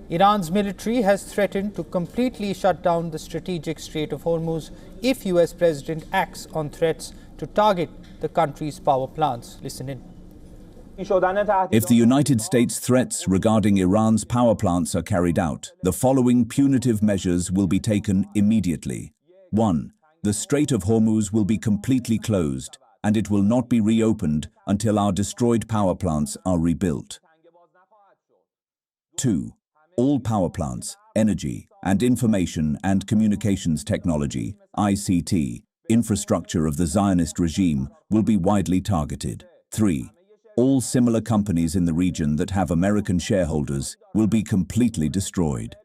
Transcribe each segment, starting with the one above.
Iran's military has threatened to completely shut down the strategic Strait of Hormuz if US President acts on threats to target the country's power plants. Listen in. If the United States threats regarding Iran's power plants are carried out, the following punitive measures will be taken immediately. 1. The Strait of Hormuz will be completely closed, and it will not be reopened until our destroyed power plants are rebuilt. 2. All power plants, energy, and information and communications technology, ICT, infrastructure of the Zionist regime will be widely targeted. 3. All similar companies in the region that have American shareholders will be completely destroyed.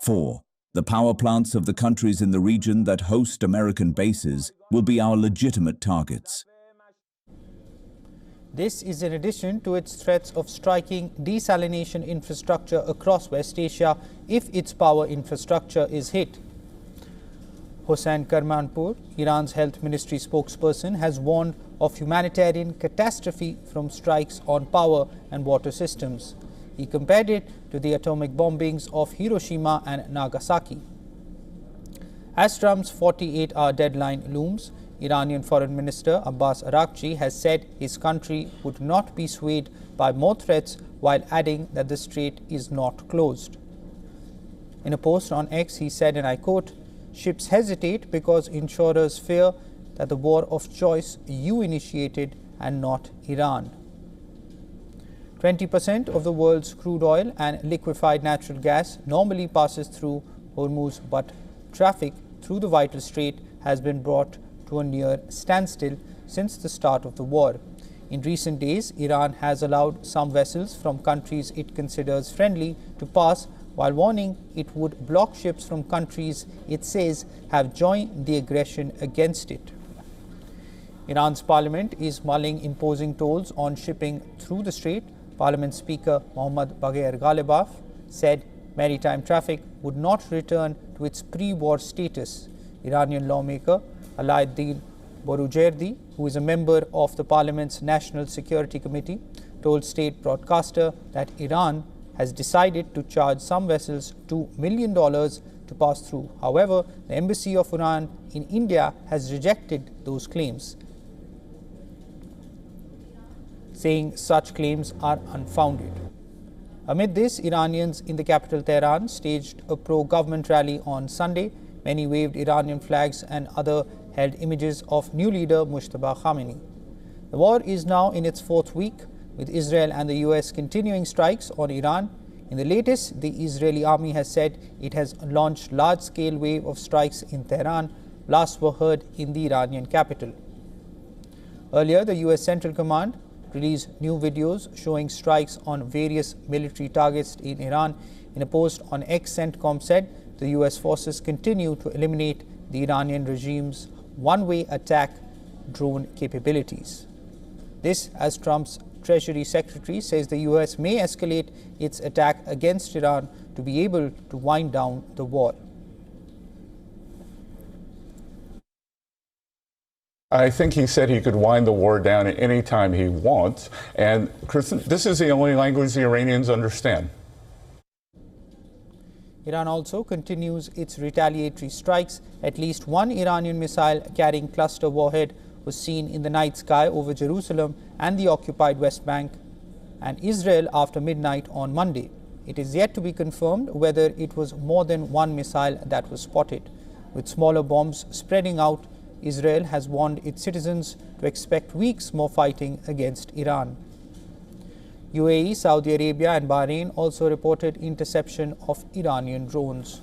4. The power plants of the countries in the region that host American bases will be our legitimate targets. This is in addition to its threats of striking desalination infrastructure across West Asia if its power infrastructure is hit. Hossein Karmanpour, Iran's health ministry spokesperson, has warned of humanitarian catastrophe from strikes on power and water systems. He compared it to the atomic bombings of Hiroshima and Nagasaki. As Trump's 48-hour deadline looms, Iranian Foreign Minister Abbas Araghchi has said his country would not be swayed by more threats, while adding that the strait is not closed. In a post on X, he said, and I quote, "Ships hesitate because insurers fear that the war of choice you initiated and not Iran." 20% of the world's crude oil and liquefied natural gas normally passes through Hormuz, but traffic through the vital strait has been brought to a near standstill since the start of the war. In recent days, Iran has allowed some vessels from countries it considers friendly to pass, while warning it would block ships from countries it says have joined the aggression against it. Iran's parliament is mulling imposing tolls on shipping through the strait. Parliament Speaker Mohammad Bagher Ghalibaf said maritime traffic would not return to its pre-war status. Iranian lawmaker Alauddin Borujerdi, who is a member of the parliament's National Security Committee, told state broadcaster that Iran has decided to charge some vessels $2 million to pass through. However, the embassy of Iran in India has rejected those claims, saying such claims are unfounded. Amid this, Iranians in the capital Tehran staged a pro-government rally on Sunday. Many waved Iranian flags and other held images of new leader Mujtaba Khamenei. The war is now in its fourth week, with Israel and the US continuing strikes on Iran. In the latest, the Israeli army has said it has launched large-scale wave of strikes in Tehran. Blasts were heard in the Iranian capital. Earlier, the US Central Command released new videos showing strikes on various military targets in Iran. In a post on X, CENTCOM said the US forces continue to eliminate the Iranian regime's one-way attack drone capabilities. This, as Trump's Treasury Secretary says the US may escalate its attack against Iran to be able to wind down the war. I think he said he could wind the war down at any time he wants. And Kristen, this is the only language the Iranians understand. Iran also continues its retaliatory strikes. At least one Iranian missile carrying cluster warhead was seen in the night sky over Jerusalem and the occupied West Bank and Israel after midnight on Monday. It is yet to be confirmed whether it was more than one missile that was spotted. With smaller bombs spreading out, Israel has warned its citizens to expect weeks more fighting against Iran. UAE, Saudi Arabia and Bahrain also reported interception of Iranian drones.